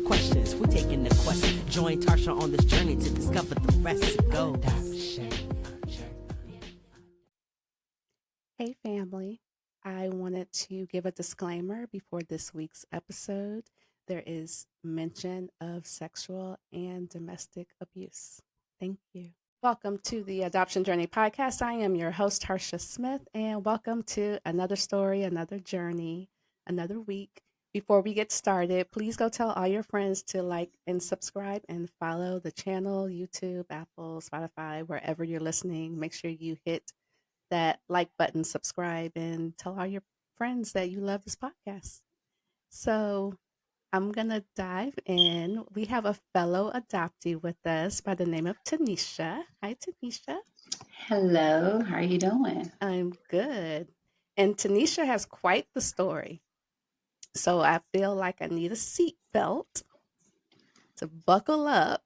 questions. We're taking the quest. Join Tarsha on this journey to discover the rest. Go. Hey, family. I wanted to give a disclaimer before this week's episode. There is mention of sexual and domestic abuse. Thank you. Welcome to the Adoption Journey podcast. I am your host, Tarsha Smith, and welcome to another story, another journey, another week. Before we get started, please go tell all your friends to like and subscribe and follow the channel, YouTube, Apple, Spotify, wherever you're listening. Make sure you hit that like button, subscribe, and tell all your friends that you love this podcast. So I'm going to dive in. We have a fellow adoptee with us by the name of Tanisha. Hi, Tanisha. Hello, how are you doing? I'm good. And Tanisha has quite the story. So I feel like I need a seatbelt to buckle up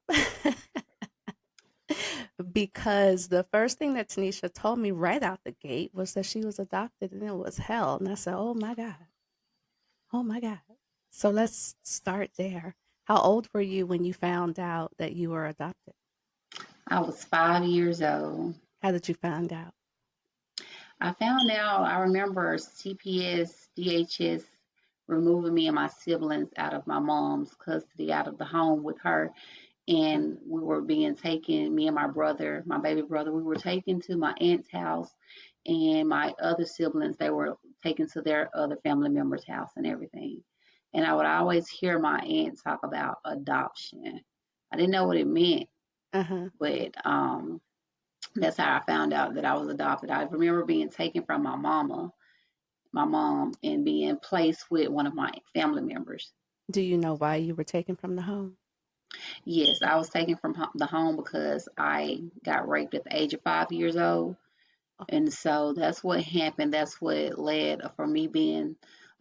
because the first thing that Tanisha told me right out the gate was that she was adopted and it was hell. And I said, oh my God. Oh my God. So let's start there. How old were you when you found out that you were adopted? I was 5 years old. How did you find out? I found out, I remember CPS, DHS removing me and my siblings out of my mom's custody, out of the home with her. And we were being taken, me and my brother, my baby brother, we were taken to my aunt's house. And my other siblings, they were taken to their other family member's house and everything. And I would always hear my aunt talk about adoption. I didn't know what it meant, but that's how I found out that I was adopted. I remember being taken from my mom, and being placed with one of my family members. Do you know why you were taken from the home? Yes, I was taken from the home because I got raped at the age of 5 years old. And so that's what happened. That's what led for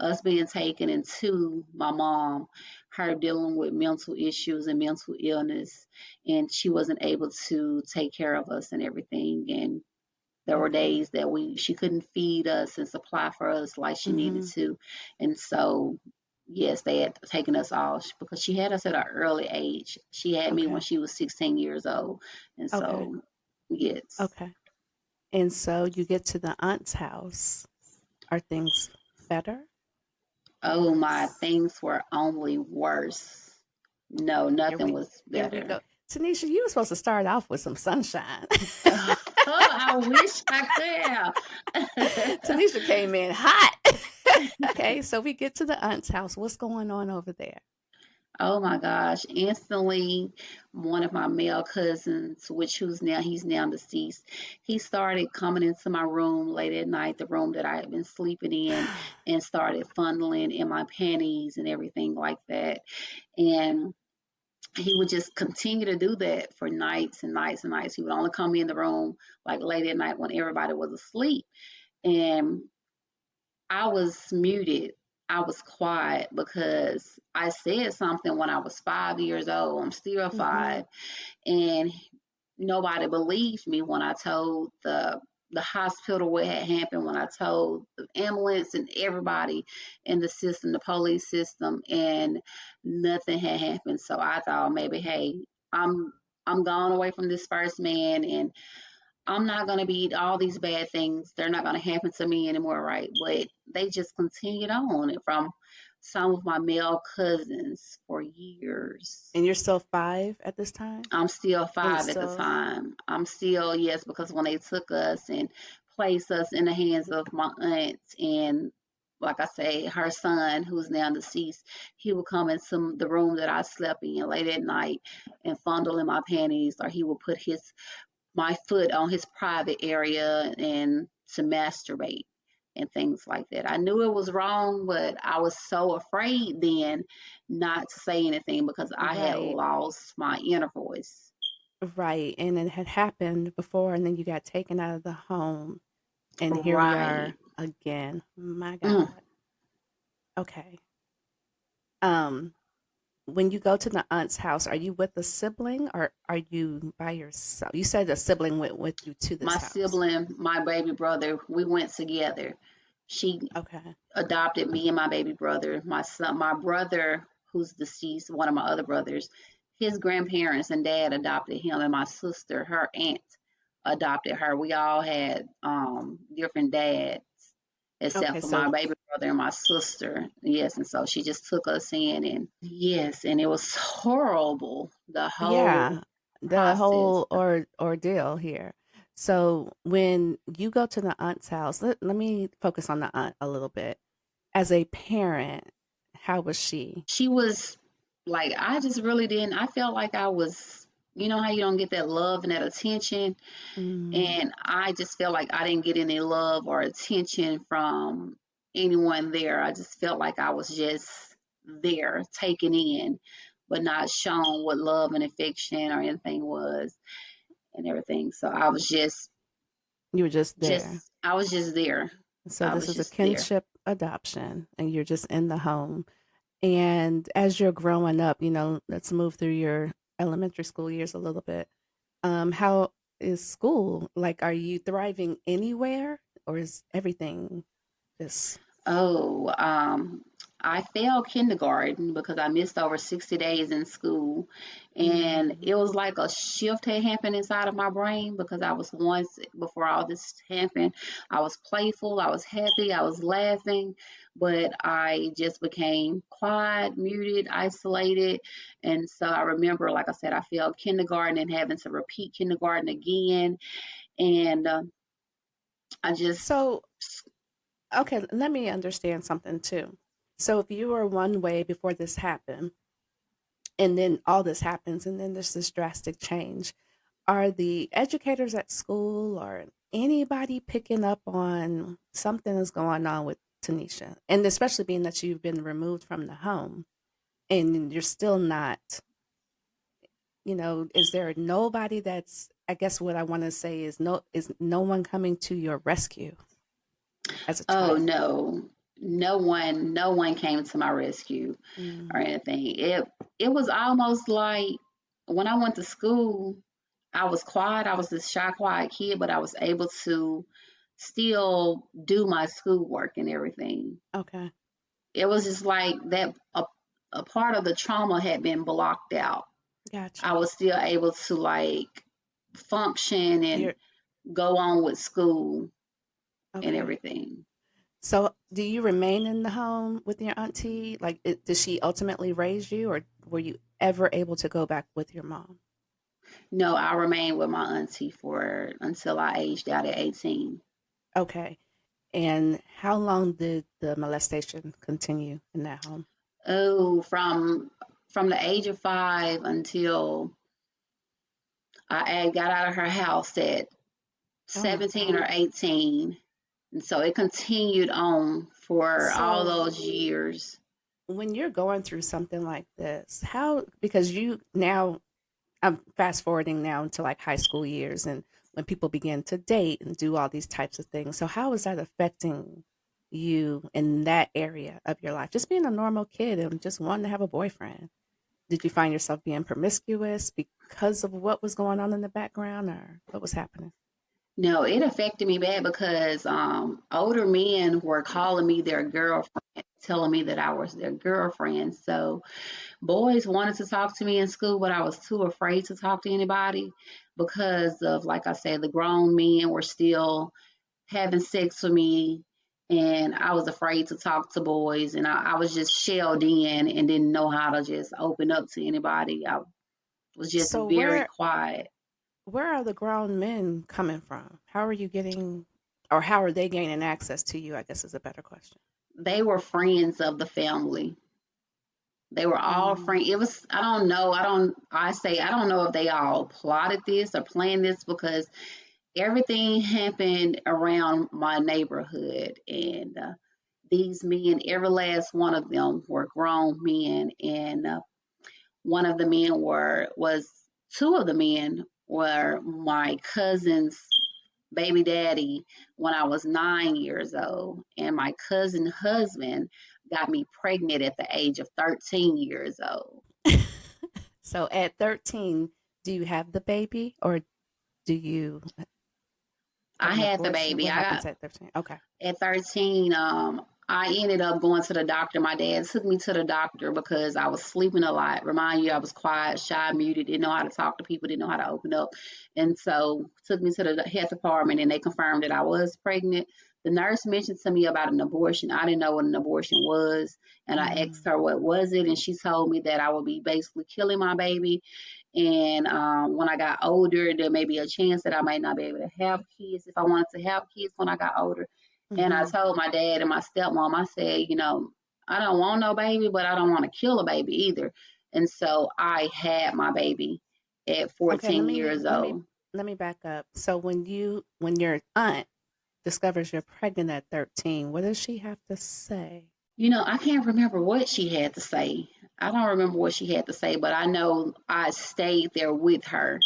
us being taken, into my mom, her dealing with mental issues and mental illness. And she wasn't able to take care of us and everything. And there were days that she couldn't feed us and supply for us like she needed to. And so, yes, they had taken us all because she had us at an early age. She had me when she was 16 years old. And so, yes. Okay. And so you get to the aunt's house. Are things better? Oh, my things were only worse. No, nothing was better. Here we go. Tanisha, you were supposed to start off with some sunshine. I wish I could have. Tanisha came in hot. Okay, so we get to the aunt's house. What's going on over there? Oh my gosh. Instantly, one of my male cousins, he's now deceased, he started coming into my room late at night, the room that I had been sleeping in, and started fondling in my panties and everything like that. And he would just continue to do that for nights and nights and nights. He would only come in the room like late at night when everybody was asleep. And I was muted. I was quiet because I said something when I was 5 years old. I'm still 5. And nobody believed me when I told the hospital what had happened, when I told the ambulance and everybody in the system, the police system, and nothing had happened. So I thought maybe, hey, I'm gone away from this first man, and I'm not going to be all these bad things. They're not going to happen to me anymore, right? But they just continued on from some of my male cousins for years. And you're still 5 at this time? I'm still 5 at the time. I'm still, yes, because when they took us and placed us in the hands of my aunt, and like I say, her son, who's now deceased, he would come into the room that I slept in late at night and fondle in my panties, or he would put my foot on his private area and to masturbate and things like that. I knew it was wrong, but I was so afraid then not to say anything because I had lost my inner voice. Right. And it had happened before, and then you got taken out of the home. And here we are again. My God. Okay. When you go to the aunt's house, are you with a sibling or are you by yourself? You said a sibling went with you to this house. My sibling, my baby brother, we went together. She adopted me and my baby brother. My brother who's deceased, one of my other brothers, his grandparents and dad adopted him, and my sister, her aunt, adopted her. We all had different dads, except Okay, for my so baby brother and my sister. Yes, and so she just took us in, and yes, and it was horrible, the whole yeah, the process. whole ordeal here. So when you go to the aunt's house, let me focus on the aunt a little bit. As a parent, how was she? She was like, I just really didn't, I felt like I was, you know how you don't get that love and that attention, Mm, and I just felt like I didn't get any love or attention from anyone there. I just felt like I was just there, taken in, but not shown what love and affection or anything was and everything. So I was you were just there. I was just there. So I this was is a just there. kinship adoption, and you're just in the home. And as you're growing up, let's move through your elementary school years a little bit. How is school? Like, are you thriving anywhere, or is everything just Oh, I failed kindergarten because I missed over 60 days in school. And mm, it was like a shift had happened inside of my brain because I was once, before all this happened, I was playful, I was happy, I was laughing, but I just became quiet, muted, isolated. And so I remember, like I said, I failed kindergarten and having to repeat kindergarten again. And I just, so? Okay, let me understand something too. So, if you were one way before this happened, and then all this happens, and then there's this drastic change, are the educators at school or anybody picking up on something is going on with Tanisha? And especially being that you've been removed from the home and you're still not, is there nobody that's, I guess what I want to say is no one coming to your rescue as a oh child? no, no one came to my rescue or Mm, anything. It was almost like when I went to school, I was quiet. I was this shy, quiet kid, but I was able to still do my schoolwork and everything. okay, It was just like that a part of the trauma had been blocked out. I gotcha. was still able to like function and You're go on with school and okay. everything. So, do you remain in the home with your auntie? Like, did she ultimately raise you, or were you ever able to go back with your mom? No, I remained with my auntie for until I aged out at 18. Okay. And how long did the molestation continue in that home? Oh, from the age of 5 until I got out of her house at Oh my 17 God. or 18. And so it continued on for all So, those years. when you're going through something like this, because you now, I'm fast forwarding now into like high school years and when people begin to date and do all these types of things. So, how is that affecting you in that area of your life? Just being a normal kid and just wanting to have a boyfriend. Did you find yourself being promiscuous because of what was going on in the background or what was happening? No, it affected me bad because older men were calling me their girlfriend, telling me that I was their girlfriend. So boys wanted to talk to me in school, but I was too afraid to talk to anybody because of, like I said, the grown men were still having sex with me. And I was afraid to talk to boys, and I was just shelled in and didn't know how to just open up to anybody. I was just So very where quiet. where are the grown men coming from? How are you getting or how are they gaining access to you? I guess is a better question. They were friends of the family. They were all Mm, friends. It was, I don't know. I don't know if they all plotted this or planned this because everything happened around my neighborhood. And these men, every last one of them were grown men. And one of the men was two of the men were my cousin's baby daddy when I was 9 years old, and my cousin husband got me pregnant at the age of 13 years old. so at 13, do you have the baby or do you have I an had the abortion? baby. What I happens got at 13? Okay. at 13. I ended up going to the doctor. My dad took me to the doctor because I was sleeping a lot. Remind you, I was quiet, shy, muted, didn't know how to talk to people, didn't know how to open up. And so took me to the health department and they confirmed that I was pregnant. The nurse mentioned to me about an abortion. I didn't know what an abortion was. And I asked Mm. her what was it. And she told me that I would be basically killing my baby. And when I got older, there may be a chance that I might not be able to have kids if I wanted to have kids when I got older. And I Mm-hmm. told my dad and my stepmom, I said, I don't want no baby, but I don't want to kill a baby either. And so I had my baby at Okay, 14 years old. let me back up. So when your aunt discovers you're pregnant at 13, what does she have to say? I can't remember what she had to say. I don't remember what she had to say, but I know I stayed there with her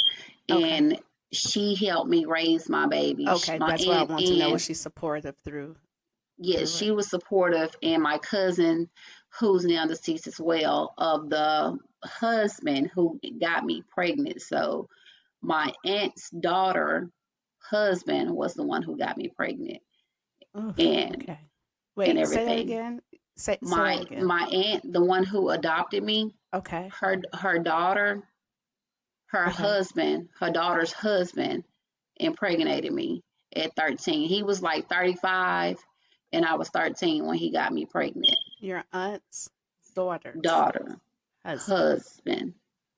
Okay. and she helped me raise my baby. Okay, My that's what I aunt want to know. Was and she supportive yes, through she it? was supportive, and my cousin, who's now deceased as well, of the husband who got me pregnant. So my aunt's daughter husband was the one who got me pregnant Oof, and okay. and Wait, say that everything. again. Say that My again. my aunt, the one who adopted me, Okay. her daughter, Okay. her daughter's husband impregnated me at 13. He was like 35 and I was 13 when he got me pregnant. Your aunt's daughter's Daughter, husband husband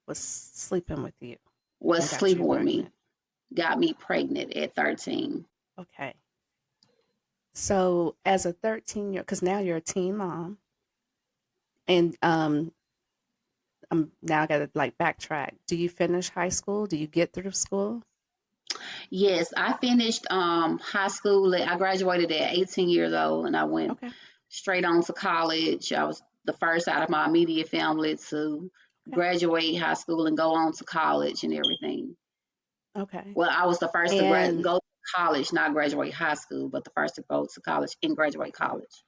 was sleeping with you was and got you sleeping with me, pregnant. got me pregnant at 13. Okay. So as a 13-year, because now you're a teen mom, and I'm now I gotta like backtrack. Do you finish high school? Do you get through school? Yes, I finished high school. I graduated at 18 years old and I went Okay. straight on to college. I was the first out of my immediate family to Okay. graduate high school and go on to college and everything. Okay. Well, I was the first to And go to college, not graduate high school, but the first to go to college and graduate college.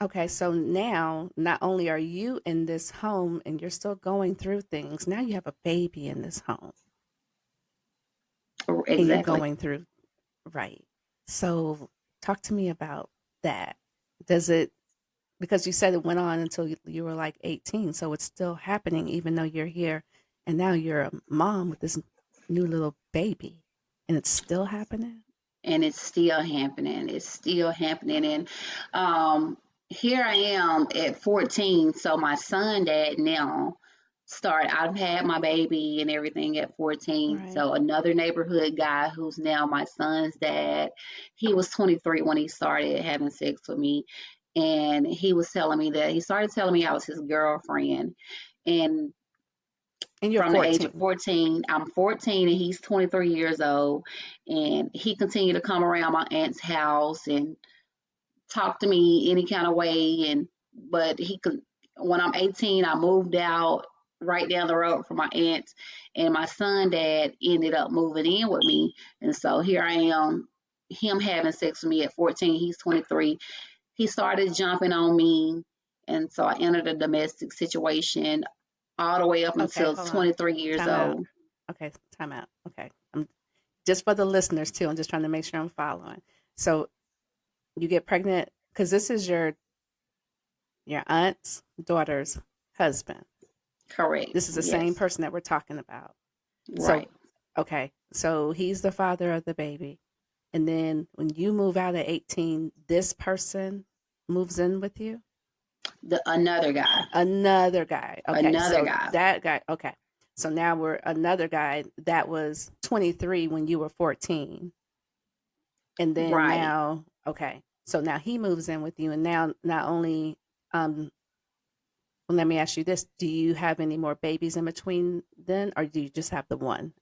okay, so now not only are you in this home and you're still going through things, now you have a baby in this home and you're Exactly. going through right. So talk to me about that. Does it because you said it went on until you were like 18, so it's still happening even though you're here and now you're a mom with this new little baby and it's still happening? And it's still happening. It's still happening. And um, here I am at 14. So my son dad now I've had my baby and everything at 14. Right. So another neighborhood guy who's now my son's dad, he was 23 when he started having sex with me. And he started telling me I was his girlfriend. And And you're from the age of 14. 14. I'm 14 and he's 23 years old. And he continued to come around my aunt's house and talk to me any kind of way. But he could, when I'm 18, I moved out right down the road from my aunt. And my son dad ended up moving in with me. And so here I am, him having sex with me at 14. He's 23. He started jumping on me. And so I entered a domestic situation all the way up Okay, until hold on. 23 years Time out. old. Okay, time out. Okay. I'm just for the listeners too. I'm just trying to make sure I'm following. So you get pregnant because this is your aunt's daughter's husband. Correct. This is the same Yes. person that we're talking about. So, Right. okay. So he's the father of the baby. And then when you move out at 18, this person moves in with you? The another guy. Another guy. Okay. Another So guy. that guy, okay. So now we're another guy that was 23 when you were 14. And then Right. now, okay. So now he moves in with you. And now not only, well, let me ask you this. Do you have any more babies in between then, or do you just have the one?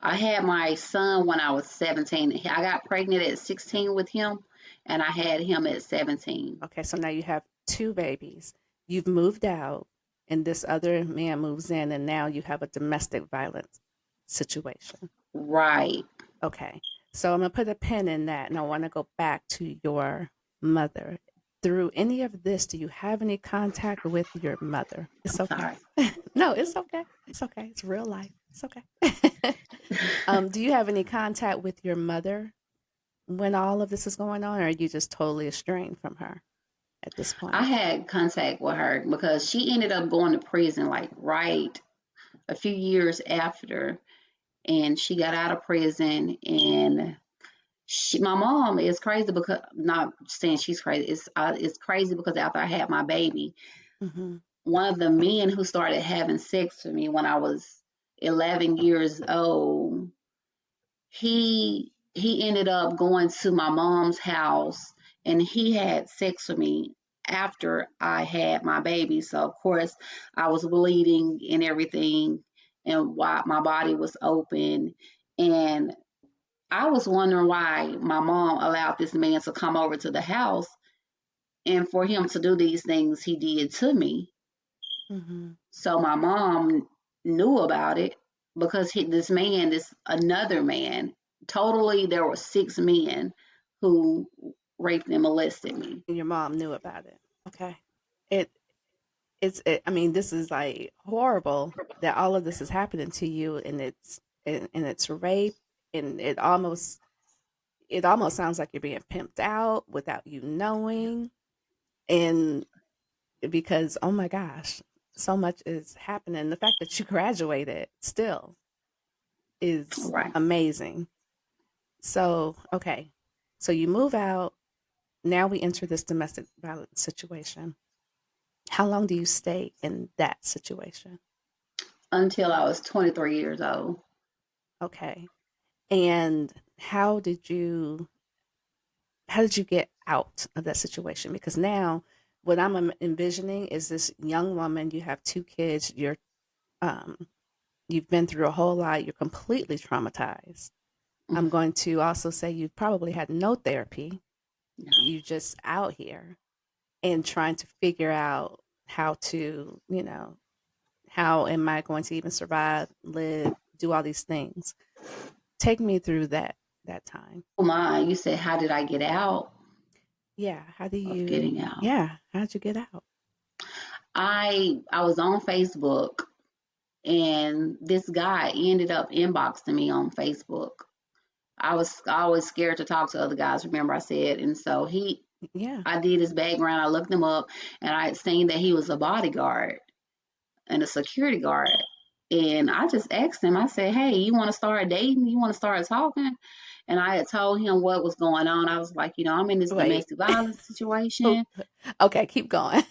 I had my son when I was 17. I got pregnant at 16 with him, and I had him at 17. Okay, so now you have two babies. You've moved out, and this other man moves in, and now you have a domestic violence situation. Right. Okay, so I'm going to put a pin in that, and I want to go back to your mother. Through any of this, do you have any contact with your mother? It's I'm okay. sorry. No, it's okay. It's okay. It's real life. It's okay. Do you have any contact with your mother when all of this is going on, or are you just totally estranged from her? at this I point? had contact with her because she ended up going to prison like right a few years after, and she got out of prison. And my mom is crazy because, not saying she's crazy, it's crazy because after I had my baby, Mm-hmm. one of the men who started having sex with me when I was 11 years old, he ended up going to my mom's house, and he had sex with me after I had my baby. So of course I was bleeding and everything, and why my body was open. And I was wondering why my mom allowed this man to come over to the house and for him to do these things he did to me. Mm-hmm. So my mom knew about it because this another man, totally, there were six men who raped and molested me. And your mom knew about it. Okay. It I mean, this is like horrible that all of this is happening to you, and it's rape, and it almost sounds like you're being pimped out without you knowing. And because, oh my gosh, so much is happening. The fact that you graduated still is Right. amazing. So, okay. So you move out. Now we enter this domestic violence situation. How long do you stay in that situation? Until I was 23 years old. Okay. And how did you get out of that situation? Because now what I'm envisioning is this young woman, you have two kids, um you've been through a whole lot, you're completely traumatized. I'm going to also say you probably had no therapy. You just out here and trying to figure out how to, how am I going to even survive, live, do all these things. Take me through that time. Oh my, you said, how did I get out Yeah, how do of you getting out? yeah, how'd you get out? I was on Facebook, and this guy ended up inboxing me on Facebook. I was scared to talk to other guys, remember I said, and so Yeah. I did his background, I looked him up, and I had seen that he was a bodyguard and a security guard. And I just asked him, I said, hey, you want to start dating? You want to start talking? And I had told him what was going on. I was like, I'm in this Wait. domestic violence situation. Okay, keep going.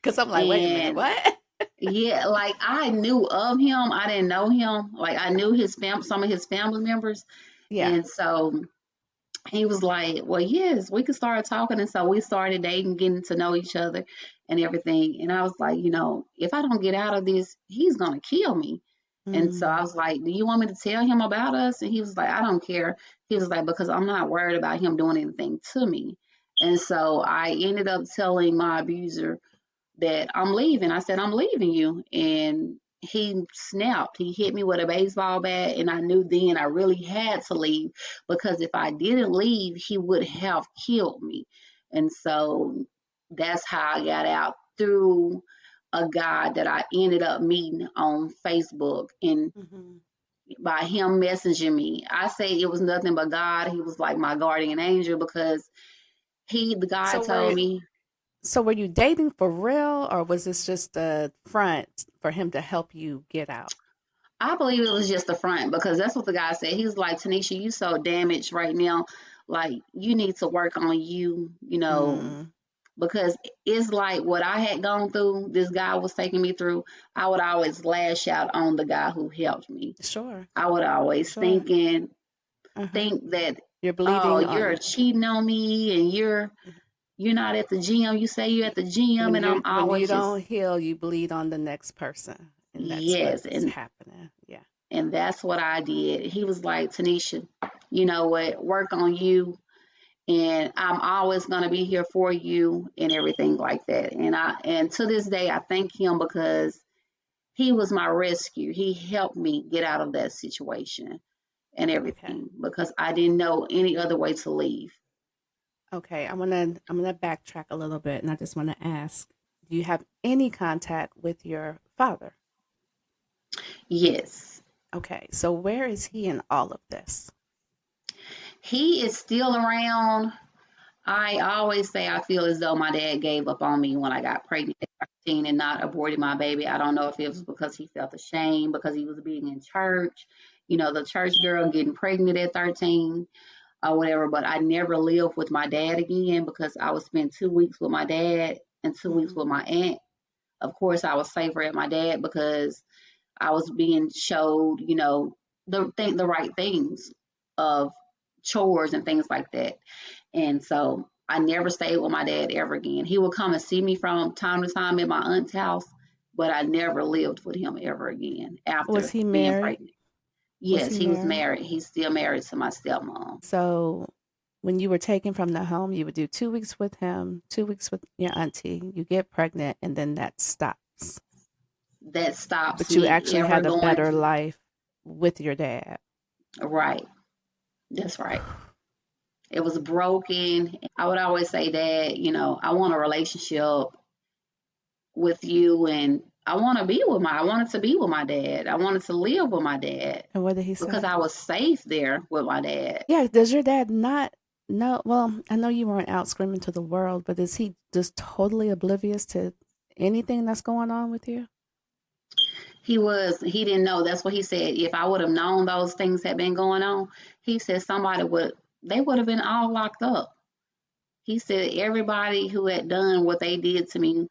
Cuz I'm like, wait a minute, And what? yeah, like I knew of him. I didn't know him. Like I knew some of his family members. Yeah. And so he was like, well, yes, we could start talking. And so we started dating, getting to know each other and everything. And I was like, if I don't get out of this, he's going to kill me. And so I Mm, was like, do you want me to tell him about us? And he was like, I don't care. He was like, because I'm not worried about him doing anything to me. And so I ended up telling my abuser that I'm leaving. I said, I'm leaving you. And he snapped. He hit me with a baseball bat. And I knew then I really had to leave because if I didn't leave, he would have killed me. And so that's how I got out, through a guy that I ended up meeting on Facebook. And mhm. by him messaging me, I say it was nothing but God. He was like my guardian angel because the guy So told were me. so were you dating for real, or was this just a front for him to help you get out? I believe it was just the front because that's what the guy said. He was like, Tanisha, you so damaged right now. Like, you need to work on you, Mm, because it's like what I had gone through, this guy was taking me through. I would always lash out on the guy who helped me. sure. I would always Sure. Uh-huh. think that, You're oh, bleeding you're on cheating on me and you're not at the gym. You say you're at the gym, and I'm when you always don't just, heal, you bleed on the next person, and that's yes. what's And happening. Yeah. that's what I did. He was like, Tanisha, you know what? Work on you, and I'm always gonna be here for you, and everything like that. And to this day, I thank him because he was my rescue. He helped me get out of that situation and Okay. everything because I didn't know any other way to leave. Okay. I'm gonna backtrack a little bit, and I just want to ask: do you have any contact with your father? Yes, Okay. So where is he in all of this? he is still around. I always say I feel as though my dad gave up on me when I got pregnant at 13 and not aborted my baby. I don't know if it was because he felt ashamed because he was being in church, the church girl getting pregnant at 13 or whatever. But I never lived with my dad again because I would spend 2 weeks with my dad and 2 weeks Hmm. with my aunt. Of course, I was safer at my dad because I was being showed, the right things of chores and things like that. And so I never stayed with my dad ever again. He would come and see me from time to time at my aunt's house, but I never lived with him ever again Was after he being married? pregnant. Was Yes, he he was married? married. He's still married to my stepmom. So when you were taken from the home, you would do 2 weeks with him, 2 weeks with your auntie. You get pregnant, and then that stops. That stops But you me actually ever had a going better life with your dad. right. That's right. It was broken. I would always say, Dad, I want a relationship with you, and I wanted to be with my dad. I wanted to live with my dad And what did he because say? I was safe there with my dad. Yeah, does your dad not know? Well, I know you weren't out screaming to the world, but is he just totally oblivious to anything that's going on with you? He didn't know. That's what he said. If I would have known those things had been going on, he said they would have been all locked up. He said everybody who had done what they did to me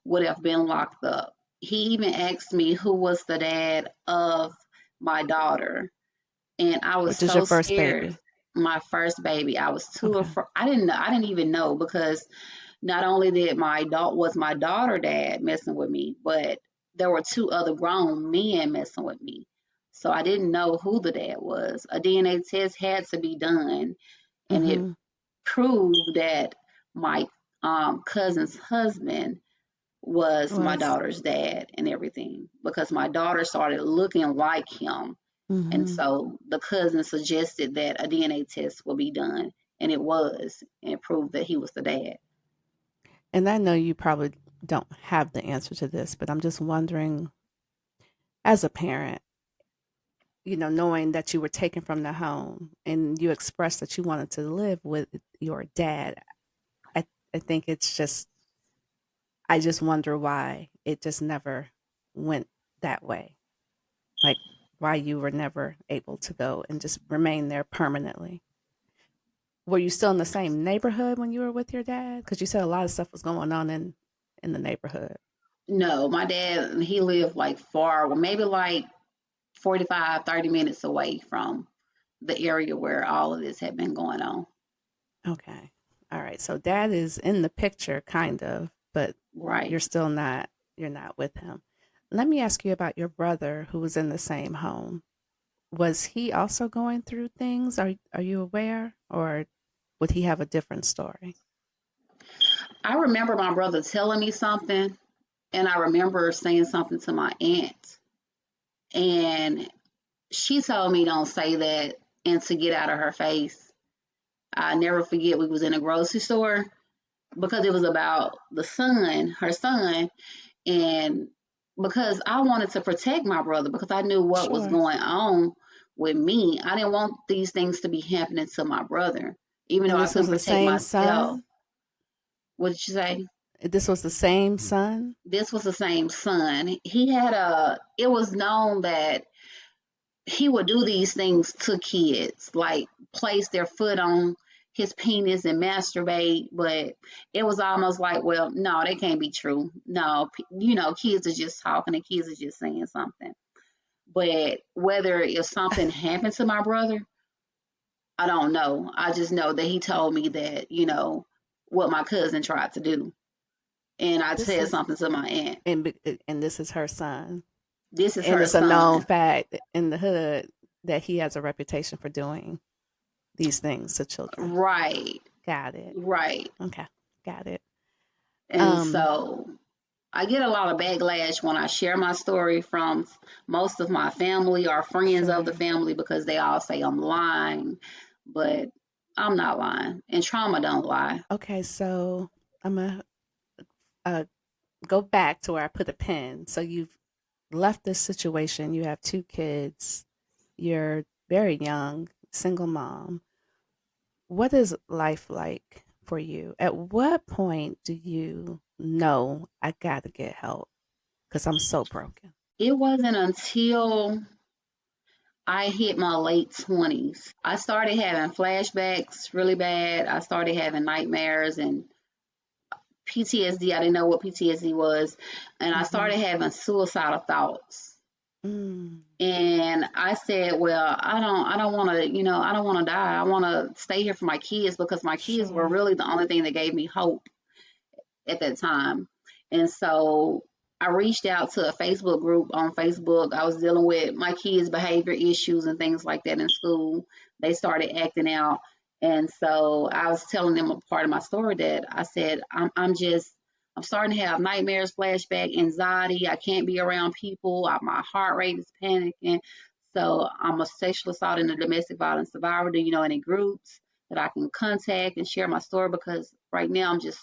would have been locked up. He even asked me who was the dad of my daughter, and I was Which is your so first scared. baby? My first baby, I was too Okay. afraid. I didn't know. I didn't even know because not only did my daughter dad messing with me, but there were two other grown men messing with me. So I didn't know who the dad was. A DNA test had to be done, and it Mm-hmm. proved that my cousin's husband was my Was. daughter's dad and everything because my daughter started looking like him. And Mm-hmm. so the cousin suggested that a DNA test will be done, and it was, and it proved that he was the dad. And I know you probably don't have the answer to this, but I'm just wondering, as a parent, knowing that you were taken from the home and you expressed that you wanted to live with your dad, I, I think I just wonder why it just never went that way. Like, why you were never able to go and just remain there permanently. Were you still in the same neighborhood when you were with your dad? Because you said a lot of stuff was going on in the neighborhood. No, my dad, he lived like far, well, maybe like 45, 30 minutes away from the area where all of this had been going on. Okay. All right. So dad is in the picture, kind of, but Right. you're still not, you're not with him. Let me ask you about your brother who was in the same home. Was he also going through things? Are you aware? Or would he have a different story? I remember my brother telling me something, and I remember saying something to my aunt, and she told me don't say that and to get out of her face. I never forget we was in a grocery store because it was about her son, and because I wanted to protect my brother because I knew what was Sure. going on with me. I didn't want these things to be happening to my brother, even though And I this was couldn't the protect same myself. son? What did you say? This was the same son? This was the same son. It was known that he would do these things to kids, like place their foot on his penis and masturbate, but it was almost like, well, no, that can't be true. No, kids are just talking and kids are just saying something. But whether if something happened to my brother, I don't know. I just know that he told me that, what my cousin tried to do. And I This said is something to my aunt. and this is her son. This is And her it's a known son. fact in the hood that he has a reputation for doing these things to children. Right, Got it. right. Okay. Got it. And Um, so I get a lot of backlash when I share my story from most of my family or friends of the sure. family because they all say I'm lying, but I'm not lying. And trauma don't lie. Okay, so I'm gonna uh, go back to where I put a pin. So you've left this situation. You have two kids. You're very young, single mom. What is life like for you? At what point do you know I gotta get help because I'm so broken? It wasn't until I hit my late 20s. I started having flashbacks really bad. I started having nightmares and PTSD. I didn't know what PTSD was. And I Mm-hmm. started having suicidal thoughts. Mm, And I said, well, I don't want to, I don't want to die. I want to stay here for my kids because my kids were sure. really the only thing that gave me hope at that time. And so I reached out to a Facebook group on Facebook. I was dealing with my kids' behavior issues and things like that in school. They started acting out. And so I was telling them a part of my story that I said, I'm starting to have nightmares, flashback, anxiety. I can't be around people. My heart rate is panicking. So I'm a sexual assault and a domestic violence survivor. Do you know any groups that I can contact and share my story? Because right now I'm just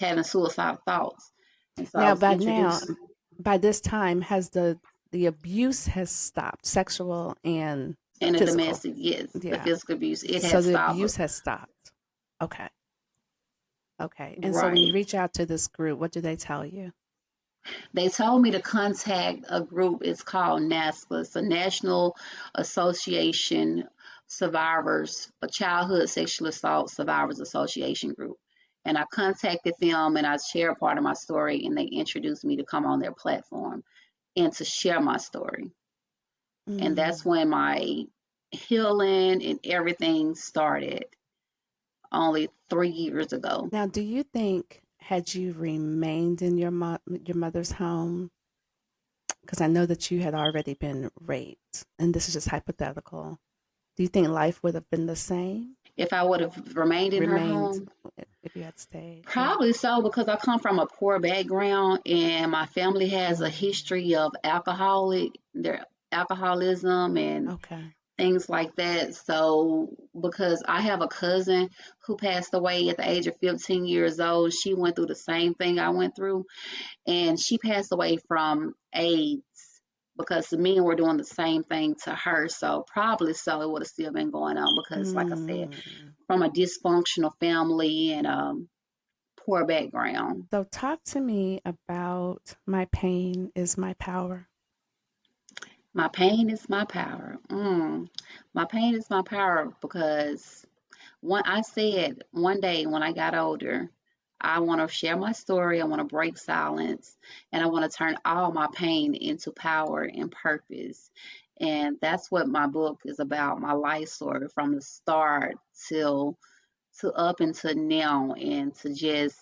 having suicidal thoughts. And so I Now, was introduced by this time, has the abuse has stopped, sexual and in a physical? domestic, yes, the Yeah. physical abuse. It So has the stopped. abuse has stopped. Okay. Okay. And so when you Right. reach out to this group, what do they tell you? They told me to contact a group. It's called NASPA. It's a National Association Survivors, a Childhood Sexual Assault Survivors Association group. And I contacted them and I shared part of my story and they introduced me to come on their platform and to share my story. And that's Mm. when my healing and everything started only 3 years ago. Now, do you think had you remained in your mother's home, because I know that you had already been raped, and this is just hypothetical, do you think life would have been the same? If I would have remained in her Remained home, if you had stayed? Yeah. probably so, because I come from a poor background and my family has a Mm. history of their alcoholism and Okay. things like that. So, because I have a cousin who passed away at the age of 15 years old, she went through the same thing I went through, and she passed away from AIDS because the men were doing the same thing to her. So, probably so, it would have still been going on because, like I said, Mm. from a dysfunctional family and poor background. So talk to me about my pain is my power. My pain is my power. My pain is my power because I said one day when I got older, I want to share my story. I want to break silence and I want to turn all my pain into power and purpose. And that's what my book is about, my life story from the start till to up until now and to just,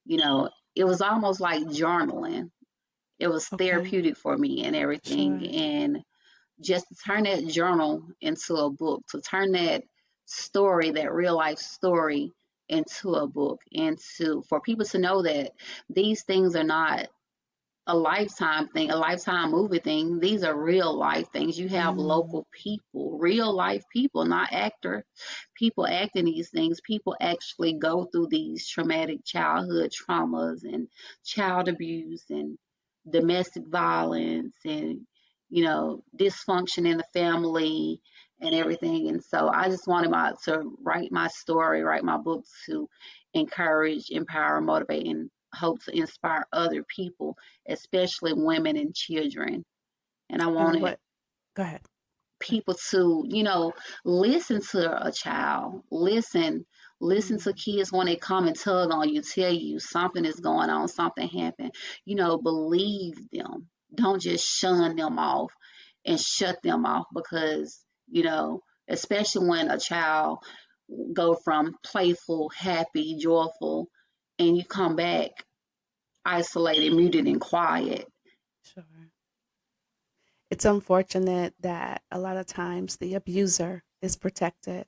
it was almost like journaling. It was Okay. therapeutic for me and everything. Sure. And just to turn that journal into a book, to turn that story, that real life story into a book, and for people to know that these things are not a lifetime thing, a lifetime movie thing. These are real life things. You have Mm. local people, real life people, not actor people acting these things. People actually go through these traumatic childhood traumas and child abuse and domestic violence and dysfunction in the family and everything. And so I just wanted to write my story, write my book to encourage, empower, motivate, and hope to inspire other people, especially women and children. And I And wanted what go ahead. Go ahead. people to, listen to a child, listen to Mm. kids when they come and tell you something is going on, something happened. Believe them. Don't just shun them off and shut them off because, especially when a child go from playful, happy, joyful, and you come back isolated, muted, and quiet. Sure. It's unfortunate that a lot of times the abuser is protected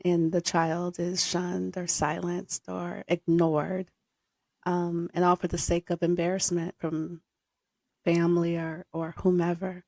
and the child is shunned or silenced or ignored, and all for the sake of embarrassment from family or whomever.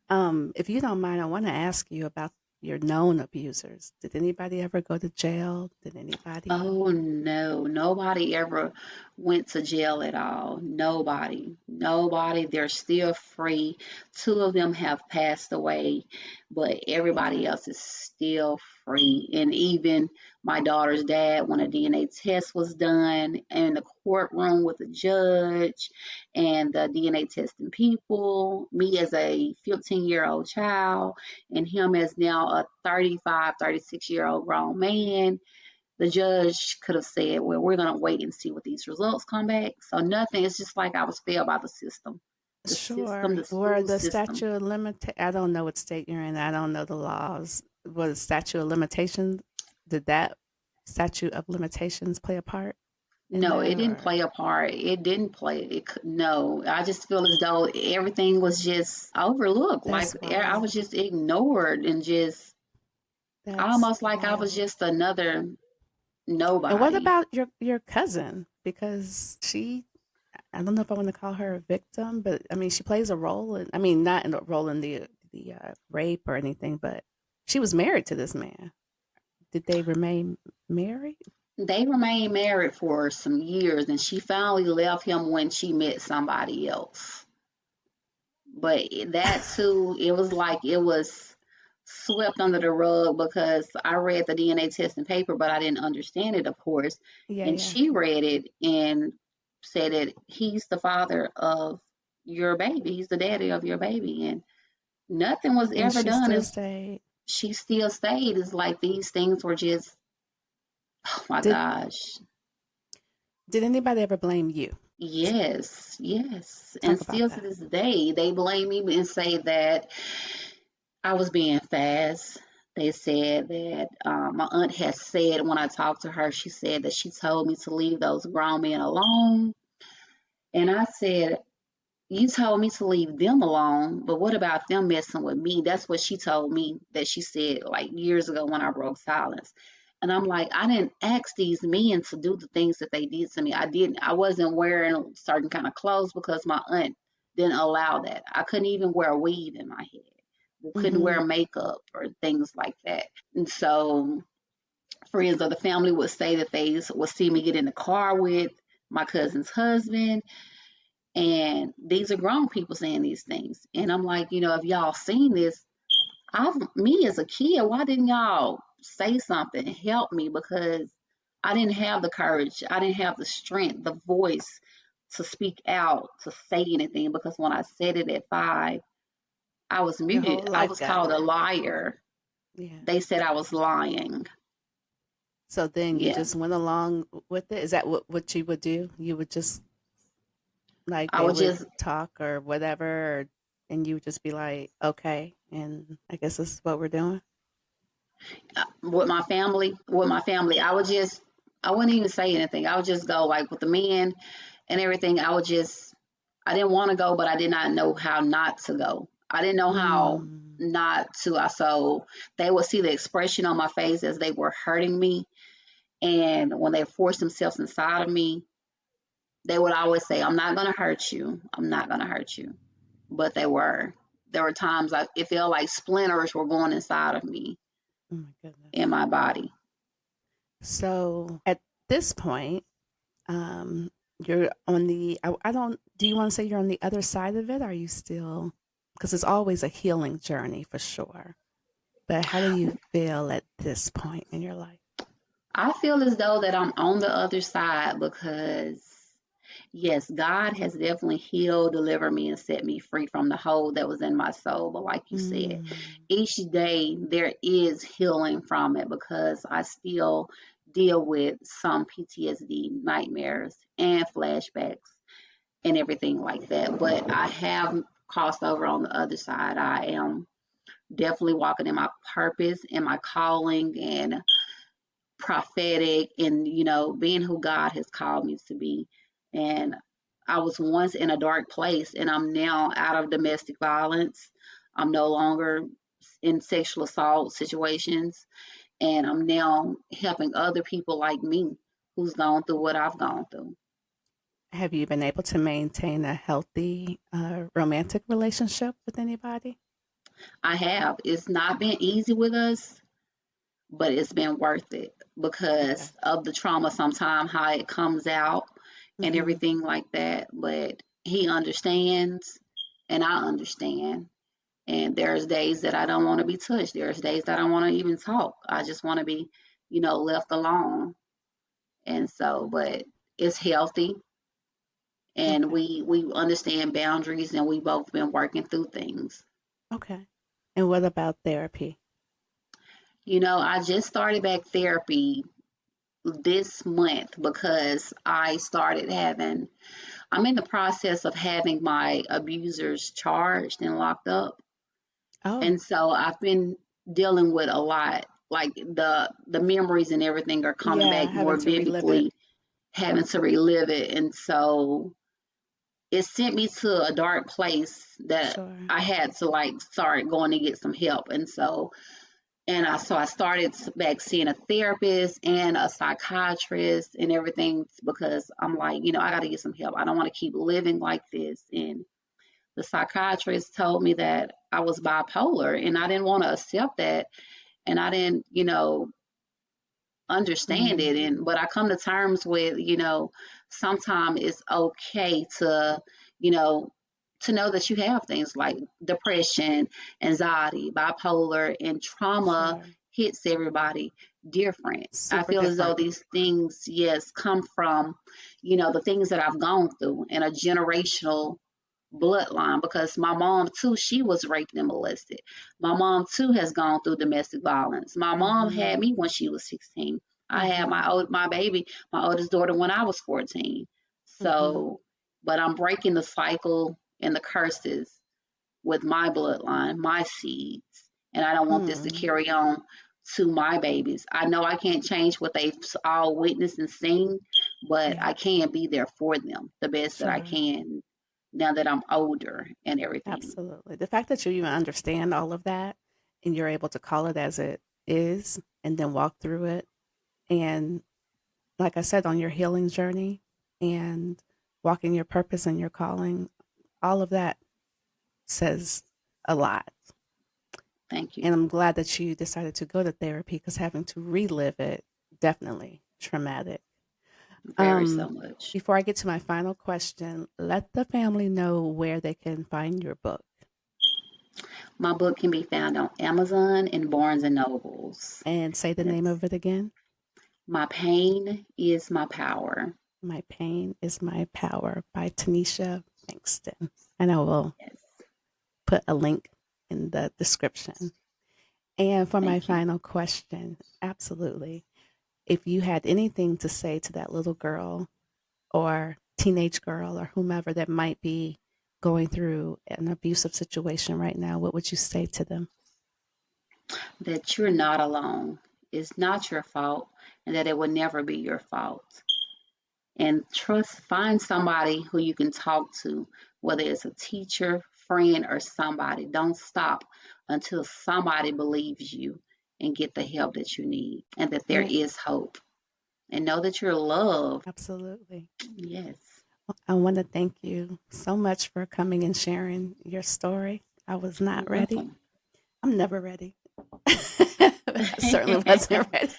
If you don't mind, I want to ask you about your known abusers. Did anybody ever go to jail? Did anybody? Oh no, nobody ever went to jail at all. Nobody, nobody. They're still free. Two of them have passed away, but everybody Okay. else is still free. And even my daughter's dad, when a DNA test was done in the courtroom with the judge and the DNA testing people, me as a 15-year-old child, and him as now a 35, 36-year-old grown man, the judge could have said, well, we're going to wait and see what these results come back. So nothing. It's just like I was failed by the system. The system, Sure. the Were school the system. statute of I don't know what state you're in. I don't know the laws. Was statute of limitations, did that statute of limitations play a part in No, it that, didn't or play a part. It didn't play. No, I just feel as though everything was just overlooked. Like that's I wild. was just ignored and just That's almost like I was wild. just another And what nobody. about your cousin? Because I don't know if I want to call her a victim, but I mean, she plays a role in, I mean, not in a role in the rape or anything, but she was married to this man. Did they remain married? They remained married for some years, and she finally left him when she met somebody else. But that too, it was like it was swept under the rug because I read the DNA testing paper, but I didn't understand it, of course. Yeah, And yeah. she read it and said that he's the father of your baby, he's the daddy of your baby, and nothing was And ever she done. still As stayed. she still stayed. It's like these things were just, oh my Did gosh. did anybody ever blame you? Yes, yes. And Talk about still to that. this day, they blame me and say that I was being fast. They said that my aunt has said when I talked to her, she said that she told me to leave those grown men alone. And I said, you told me to leave them alone, but what about them messing with me? That's what she told me that she said like years ago when I broke silence. And I'm like, I didn't ask these men to do the things that they did to me. I wasn't wearing certain kind of clothes because my aunt didn't allow that. I couldn't even wear a weave in my head. Couldn't Mm-hmm. wear makeup or things like that. And so friends of the family would say that they would see me get in the car with my cousin's husband, and these are grown people saying these things. And I'm like, if y'all seen this, me as a kid, why didn't y'all say something, help me? Because I didn't have the courage, I didn't have the strength, the voice to speak out, to say anything. Because when I said it at 5, I was Your muted. whole I life was got, called a liar. yeah. They said I was lying. So then you Yeah, just went along with it. Is that what you would do? You would just like I they was would just talk or whatever, and you would just be like, okay, and I guess this is what we're doing. with my family. With my family, I wouldn't even say anything. I would just go like with the men and everything. I didn't want to go, but I did not know how not to go. I didn't know how Mm. not to. So they would see the expression on my face as they were hurting me. And when they forced themselves inside of me, they would always say, I'm not going to hurt you. I'm not going to hurt you. But they were. There were times it felt like splinters were going inside of me, Oh my in goodness. my body. So at this point, um, you're on the. I don't. Do you want to say you're on the other side of it? Are you still? Because it's always a healing journey for sure. But how do you feel at this point in your life? I feel as though that I'm on the other side because yes, God has definitely healed, delivered me, and set me free from the hole that was in my soul. But like you said, Mm. each day there is healing from it because I still deal with some PTSD, nightmares, and flashbacks and everything like that. But I have crossed over on the other side. I am definitely walking in my purpose and my calling and prophetic and being who God has called me to be. And I was once in a dark place and I'm now out of domestic violence. I'm no longer in sexual assault situations, and I'm now helping other people like me who's gone through what I've gone through. Have you been able to maintain a healthy romantic relationship with anybody? I have. It's not been easy with us, but it's been worth it Okay. because of the trauma sometimes how it comes out and Hmm. everything like that. But he understands and I understand. And there's days that I don't want to be touched. There's days that I don't want to even talk. I just want to be, left alone. And so, but it's healthy, and Okay. we understand boundaries, and we both been working through things. Okay. And what about therapy? I just started back therapy this month because I'm in the process of having my abusers charged and locked up. Oh, And so I've been dealing with a lot. Like the memories and everything are coming yeah, back more having to relive it. vividly, having to relive it. And so it sent me to a dark place that Sure. I had to like start going to get some help. And I started back seeing a therapist and a psychiatrist and everything because I'm like, I got to get some help. I don't want to keep living like this. And the psychiatrist told me that I was bipolar, and I didn't want to accept that, and I didn't, understand Mm-hmm. it. And but I come to terms with, sometimes it's okay you know to know that you have things like depression, anxiety, bipolar, and trauma Sure. hits everybody different. I Super feel as though different. these things, yes, come from, the things that I've gone through and a generational bloodline, because my mom too, she was raped and molested. My mom too has gone through domestic violence. My mom Mm-hmm. had me when she was 16. I had Mm-hmm. my oldest daughter when I was 14. Mm-hmm. So, but I'm breaking the cycle and the curses with my bloodline, my seeds, and I don't want this to Hmm. carry on to my babies. I know I can't change what they've all witnessed and seen, but Yeah. I can be there for them the best that I Sure. can now that I'm older and everything. Absolutely. The fact that you even understand all of that and you're able to call it as it is and then walk through it. And like I said, on your healing journey and walking your purpose and your calling, all of that says a lot. Thank you And I'm glad that you decided to go to therapy because having to relive it, definitely traumatic. very so Um, much. Before I get to my final question, let the family know where they can find your book My book can be found on Amazon and Barnes and Nobles. and say the And name it's of it again. My Pain is My Power. My Pain is My Power by Tanisha Bankston. And I will Yes. put a link in the description. And for my Thank you. final question, absolutely. If you had anything to say to that little girl or teenage girl or whomever that might be going through an abusive situation right now, what would you say to them? That you're not alone. It's not your fault, and that it will never be your fault. And find somebody who you can talk to, whether it's a teacher, friend, or somebody. Don't stop until somebody believes you and get the help that you need, and that there Yeah, is hope. And know that you're loved. absolutely. Yes. Well, I want to thank you so much for coming and sharing your story. I was You're not ready. welcome. I'm never ready. I certainly wasn't ready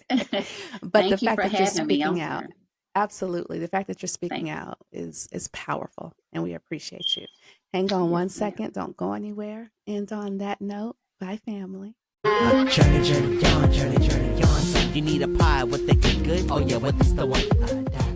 today. But the Thank you fact for that you're having me speaking on out, here. absolutely. The fact that you're speaking Thank out is powerful and we appreciate you. Hang on you. one Yes, ma'am. second, don't go anywhere. And on that note, bye family. Journey, journey, on, journey, journey, on. You need a pie with the good, good. Oh yeah, well this the one.